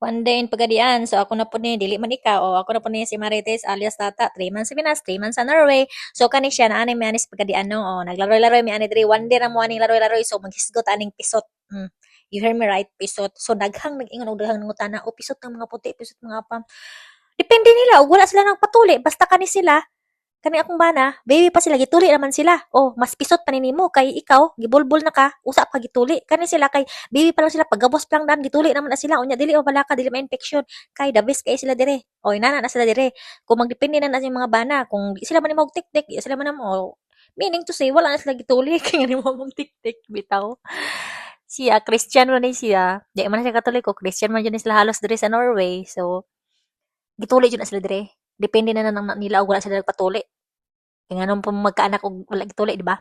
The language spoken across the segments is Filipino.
One day in Pagadian. So, ako na po ni, dili man ikaw. O, ako na po ni si Marites alias Tata. 3 months sa Pinas, 3 months sa Norway. So, kani siya, na ani, may anis Pagadian, no? O, naglaro-laro, may ani, diri. One day na mo aning laro-laro. So, maghisgot aning pisot. You hear me right? Pisot. So, daghang, nag-ingon, o daghang nangutana. O, pisot ng mga puti, pisot mga pam. Depende nila. O, wala sila ng patuli. Basta kani sila, kani akong bana, baby pa sila, gituli naman sila. Oh, mas pisot pa nimo kay ikaw, gibulbul na ka, usap ka gituli. Kani sila kay baby pa lang sila, paggabos pa lang dan, gituli naman na sila. Unya, dili o bala ka, dili ma-infection. Kay the best kay sila dire. O, inana na sila dire. Kung magdepende na yung mga bana, kung di sila man mo tik-tik, di sila man mo, meaning to say, wala na sila gituli, kaya nga mo mong tik-tik, bitaw. Siya, Christian man siya. Di man siya katoliko, Christian man yun sila halos dire sa Norway. So, gituli yun na sila dire. Depende na nila o wala sila nagpatuli. Kaya nga nung magkaanak og wala gituli, di ba?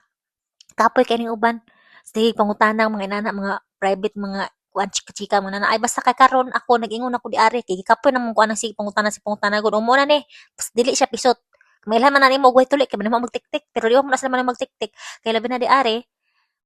Kapoy kay ning uban. Sige pangutanang mga inana, mga private mga kuan chika-chika mo na ay basta kay karon ako nag-ingon ako di ari kay kapoy namon ko anang sige pangutana si pangutana gud umo na ni. Pas dili siya pisot. May ilhan man na nimo og way tuli kay man mo magtik-tik pero di mo na sila man magtik-tik. Kay labi na di ari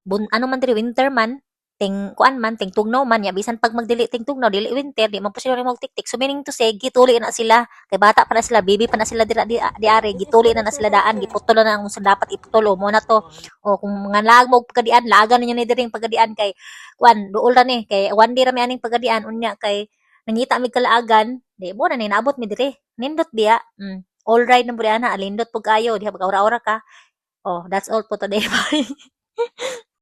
ano man diri winter man ting kuan man ting tugnaw man ya bisan pag magdili ting tugnaw dili winter di man po sila magtik-tik so meaning to say gituli na sila kay bata pa na sila baby pa na sila di are gituli na sila daan giputol na ang sa dapat iputol mo na to o kung mga lag mo pagadian lagan ninyo ni diring pagadian kay kuan duol ra ni kay one day ra mi aning pagadian unya kay nangita mi kalaagan di mo na ni naabot mi diri nindot diya all right na buri ana alindot pug kayo diha pag aura-aura ka oh that's all po today bye